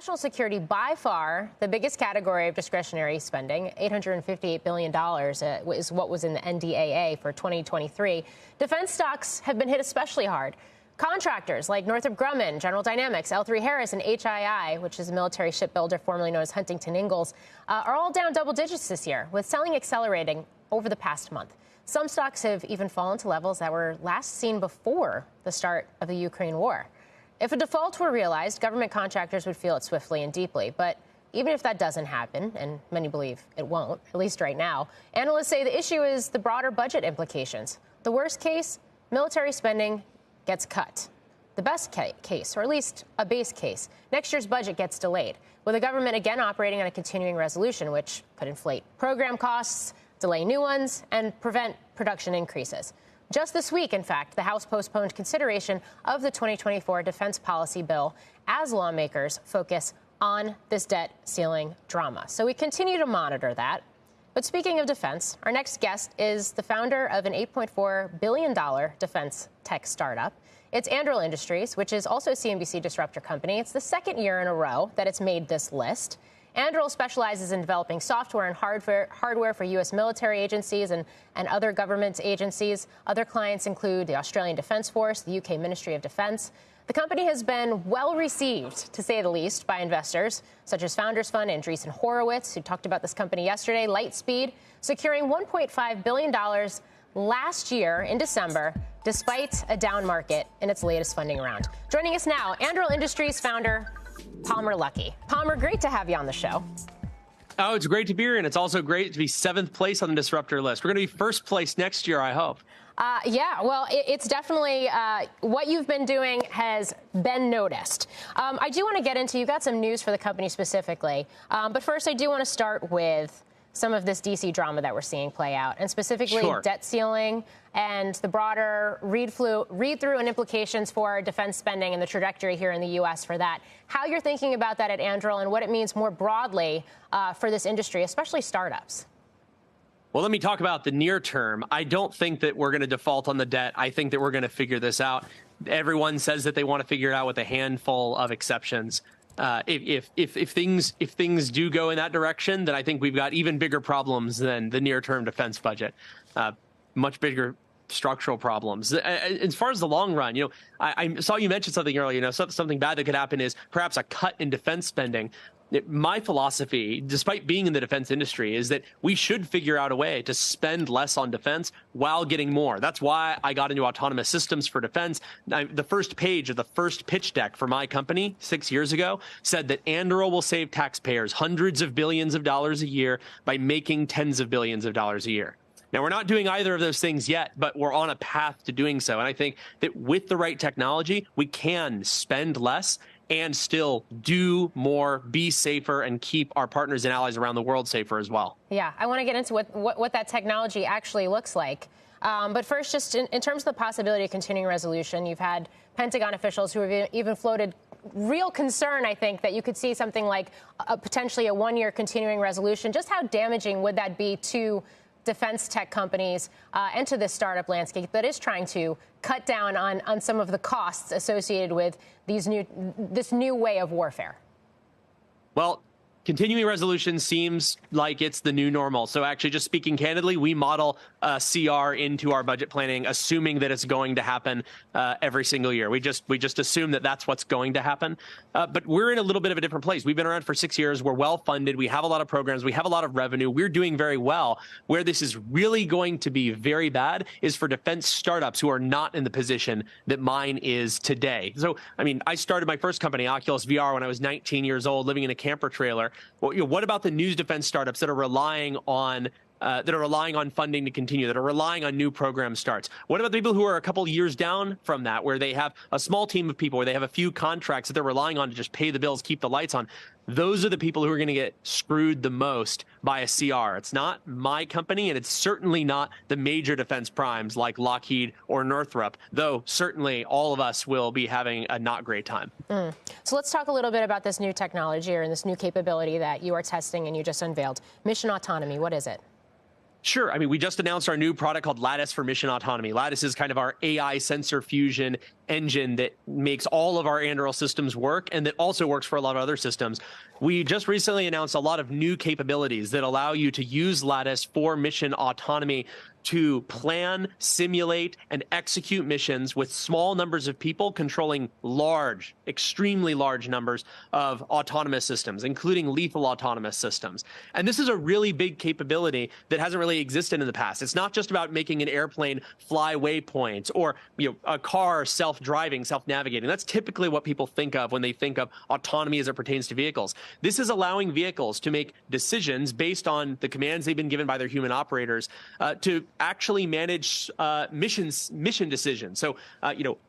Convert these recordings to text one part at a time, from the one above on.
national security, by far the biggest category of discretionary spending, $858 billion is what was in the NDAA for 2023. Defense stocks have been hit especially hard. Contractors like Northrop Grumman, General Dynamics, L3Harris, and HII, which is a military shipbuilder formerly known as Huntington Ingalls, are all down double digits this year, with selling accelerating over the past month. Some stocks have even fallen to levels that were last seen before the start of the Ukraine war. If a default were realized, government contractors would feel it swiftly and deeply. But even if that doesn't happen, and many believe it won't, at least right now, analysts say the issue is the broader budget implications. The worst case, military spending gets cut. The best case, or at least a base case, next year's budget gets delayed, with the government again operating on a continuing resolution, which could inflate program costs, delay new ones, and prevent production increases. Just this week, in fact, the House postponed consideration of the 2024 defense policy bill as lawmakers focus on this debt ceiling drama. So we continue to monitor that. But speaking of defense, our next guest is the founder of an $8.4 billion defense tech startup. It's Anduril Industries, which is also a CNBC disruptor company. It's the second year in a row that it's made this list. Anduril specializes in developing software and hardware for U.S. military agencies and other government agencies. Other clients include the Australian Defence Force, the UK Ministry of Defence. The company has been well received, to say the least, by investors, such as Founders Fund and Andreessen Horowitz, who talked about this company yesterday, Lightspeed, securing $1.5 billion last year in December, despite a down market in its latest funding round. Joining us now, Anduril Industries founder Palmer Luckey. Palmer, great to have you on the show. Oh, it's great to be here, and it's also great to be 7th place on the disruptor list. We're going to be 1st place next year, I hope. Yeah, well, it's definitely what you've been doing has been noticed. I do want to get into, you got some news for the company specifically, but first I do want to start with some of this D.C. drama that we're seeing play out, and specifically debt ceiling and the broader read-through and implications for defense spending and the trajectory here in the U.S. for that. How you're thinking about that at Anduril and what it means more broadly for this industry, especially startups. Well, let me talk about the near term. I don't think that we're going to default on the debt. I think that we're going to figure this out. Everyone says that they want to figure it out with a handful of exceptions. If things do go in that direction, then I think we've got even bigger problems than the near-term defense budget. Much bigger structural problems. As far as the long run, I saw you mention something earlier. Something bad that could happen is perhaps a cut in defense spending. My philosophy, despite being in the defense industry, is that we should figure out a way to spend less on defense while getting more. That's why I got into autonomous systems for defense. The first page of the first pitch deck for my company 6 years ago said that Anduril will save taxpayers hundreds of billions of dollars a year by making tens of billions of dollars a year. Now, we're not doing either of those things yet, but we're on a path to doing so. And I think that with the right technology, we can spend less and still do more, be safer, and keep our partners and allies around the world safer as well. Yeah, I want to get into what that technology actually looks like. But first, just in terms of the possibility of continuing resolution, you've had Pentagon officials who have even floated real concern, I think, that you could see something like potentially a one-year continuing resolution. Just how damaging would that be to defense tech companies and to this startup landscape that is trying to cut down on some of the costs associated with this new way of warfare? Well, continuing resolution seems like it's the new normal. So actually, just speaking candidly, we model CR into our budget planning, assuming that it's going to happen every single year. We just assume that that's what's going to happen. But we're in a little bit of a different place. We've been around for 6 years. We're well funded. We have a lot of programs. We have a lot of revenue. We're doing very well. Where this is really going to be very bad is for defense startups who are not in the position that mine is today. So, I mean, I started my first company, Oculus VR, when I was 19 years old, living in a camper trailer. Well, what about the news defense startups that are relying on funding to continue, that are relying on new program starts? What about the people who are a couple years down from that, where they have a small team of people, where they have a few contracts that they're relying on to just pay the bills, keep the lights on? Those are the people who are going to get screwed the most by a CR. It's not my company, and it's certainly not the major defense primes like Lockheed or Northrop, though certainly all of us will be having a not great time. So let's talk a little bit about this new technology or this new capability that you are testing and you just unveiled. Mission autonomy, what is it? Sure. I mean, we just announced our new product called Lattice for mission autonomy. Lattice is kind of our AI sensor fusion, engine that makes all of our Anduril systems work and that also works for a lot of other systems. We just recently announced a lot of new capabilities that allow you to use Lattice for mission autonomy to plan, simulate, and execute missions with small numbers of people controlling large, extremely large numbers of autonomous systems, including lethal autonomous systems. And this is a really big capability that hasn't really existed in the past. It's not just about making an airplane fly waypoints or a car self-driving, self-navigating. That's typically what people think of when they think of autonomy as it pertains to vehicles. This is allowing vehicles to make decisions based on the commands they've been given by their human operators to actually manage mission decisions. So,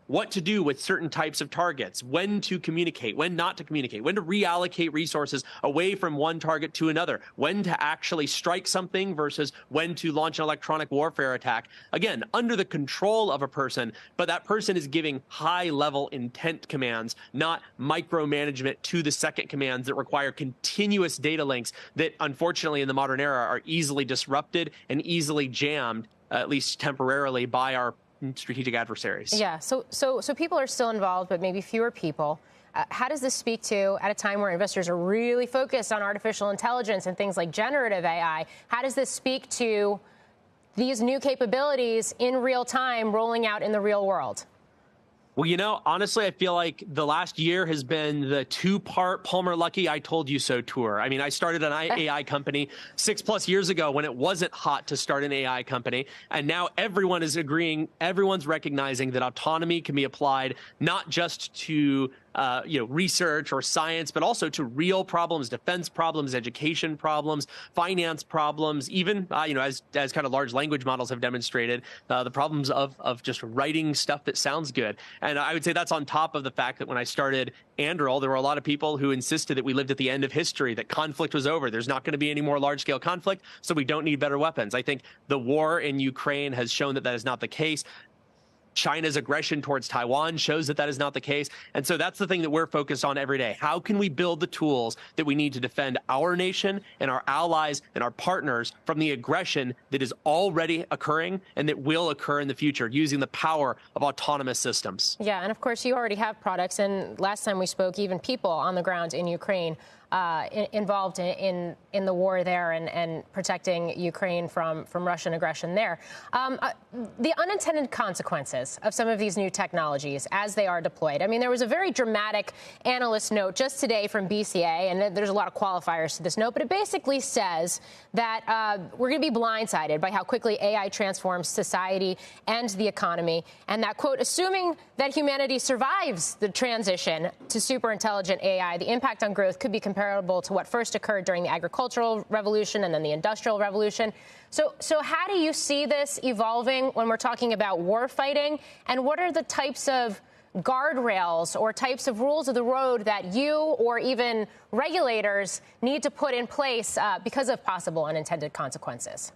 what to do with certain types of targets, when to communicate, when not to communicate, when to reallocate resources away from one target to another, when to actually strike something versus when to launch an electronic warfare attack. Again, under the control of a person, but that person is giving high-level intent commands, not micromanagement to the second commands that require continuous data links that, unfortunately, in the modern era are easily disrupted and easily jammed, at least temporarily, by our strategic adversaries. Yeah, so people are still involved, but maybe fewer people. How does this speak to, at a time where investors are really focused on artificial intelligence and things like generative AI, how does this speak to these new capabilities in real time rolling out in the real world? Well, honestly, I feel like the last year has been the two-part Palmer Luckey I told you so tour. I mean, I started an AI company 6+ years ago when it wasn't hot to start an AI company. And now everyone is agreeing, everyone's recognizing that autonomy can be applied not just to research or science, but also to real problems, defense problems, education problems, finance problems, even, as kind of large language models have demonstrated, the problems of just writing stuff that sounds good. And I would say that's on top of the fact that when I started Anduril, there were a lot of people who insisted that we lived at the end of history, that conflict was over. There's not going to be any more large-scale conflict, so we don't need better weapons. I think the war in Ukraine has shown that that is not the case. China's aggression towards Taiwan shows that that is not the case. And so that's the thing that we're focused on every day. How can we build the tools that we need to defend our nation and our allies and our partners from the aggression that is already occurring and that will occur in the future using the power of autonomous systems? Yeah, and of course, you already have products. And last time we spoke, even people on the ground in Ukraine involved in the war there and protecting Ukraine from Russian aggression there. The unintended consequences of some of these new technologies as they are deployed. I mean, there was a very dramatic analyst note just today from BCA, and there's a lot of qualifiers to this note, but it basically says that we're going to be blindsided by how quickly AI transforms society and the economy, and that, quote, assuming that humanity survives the transition to super intelligent AI, the impact on growth could be comparable to what first occurred during the agricultural revolution and then the industrial revolution. So how do you see this evolving when we're talking about war fighting? And what are the types of guardrails or types of rules of the road that you or even regulators need to put in place because of possible unintended consequences?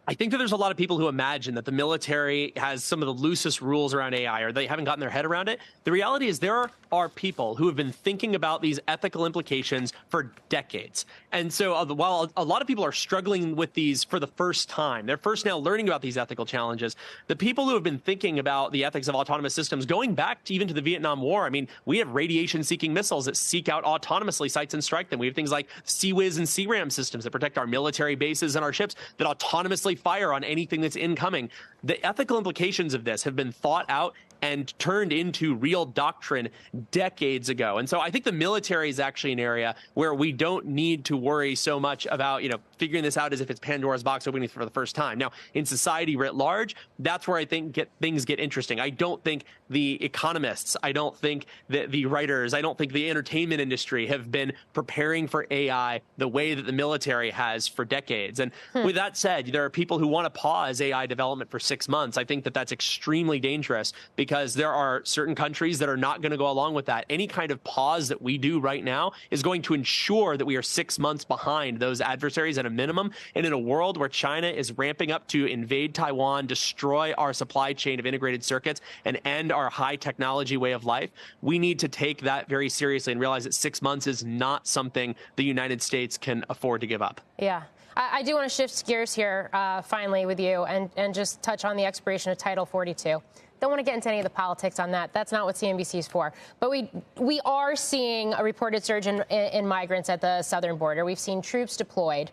I think that there's a lot of people who imagine that the military has some of the loosest rules around AI or they haven't gotten their head around it. The reality is there are people who have been thinking about these ethical implications for decades. And so while a lot of people are struggling with these for the first time, they're first now learning about these ethical challenges, the people who have been thinking about the ethics of autonomous systems going back to even to the Vietnam War, I mean, we have radiation-seeking missiles that seek out autonomously sites and strike them. We have things like CWIS and CRAM systems that protect our military bases and our ships that autonomously fire on anything that's incoming. The ethical implications of this have been thought out and turned into real doctrine decades ago. And so I think the military is actually an area where we don't need to worry so much about, figuring this out as if it's Pandora's box opening for the first time. Now, in society writ large, that's where I think things get interesting. I don't think the economists, I don't think the writers, I don't think the entertainment industry have been preparing for AI the way that the military has for decades. And with that said, there are people who want to pause AI development for 6 months. I think that that's extremely dangerous because there are certain countries that are not going to go along with that. Any kind of pause that we do right now is going to ensure that we are 6 months behind those adversaries at a minimum. And in a world where China is ramping up to invade Taiwan, destroy our supply chain of integrated circuits, and end our high technology way of life, we need to take that very seriously and realize that 6 months is not something the United States can afford to give up. Yeah. I do want to shift gears here finally with you and just touch on the expiration of Title 42. don't want to get into any of the politics on that. That's not what CNBC is for. But we are seeing a reported surge in migrants at the southern border. We've seen troops deployed.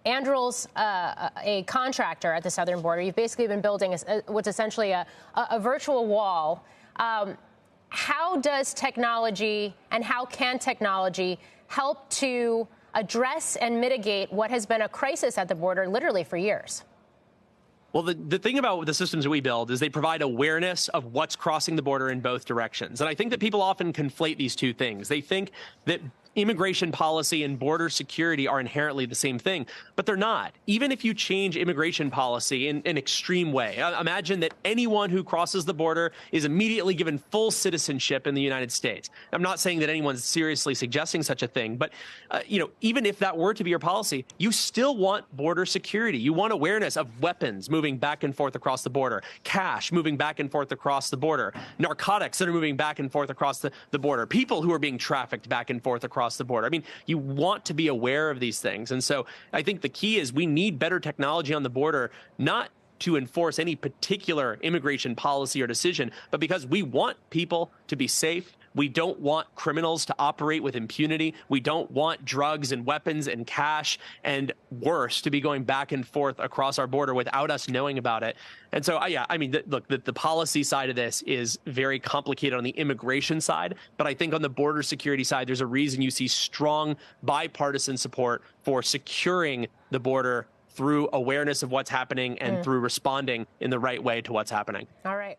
Anduril's a contractor at the southern border. You've basically been building what's essentially a virtual wall. How does technology and how can technology help to address and mitigate what has been a crisis at the border literally for years? Well, the thing about the systems that we build is they provide awareness of what's crossing the border in both directions. And I think that people often conflate these two things. They think that immigration policy and border security are inherently the same thing, but they're not. Even if you change immigration policy in an extreme way, imagine that anyone who crosses the border is immediately given full citizenship in the United States. I'm not saying that anyone's seriously suggesting such a thing, but even if that were to be your policy, you still want border security. You want awareness of weapons moving back and forth across the border, cash moving back and forth across the border, narcotics that are moving back and forth across the border, people who are being trafficked back and forth across the border. I mean, you want to be aware of these things. And so I think the key is we need better technology on the border, not to enforce any particular immigration policy or decision, but because we want people to be safe. We don't want criminals to operate with impunity. We don't want drugs and weapons and cash and worse to be going back and forth across our border without us knowing about it. And so, look, the policy side of this is very complicated on the immigration side. But I think on the border security side, there's a reason you see strong bipartisan support for securing the border through awareness of what's happening and through responding in the right way to what's happening. All right.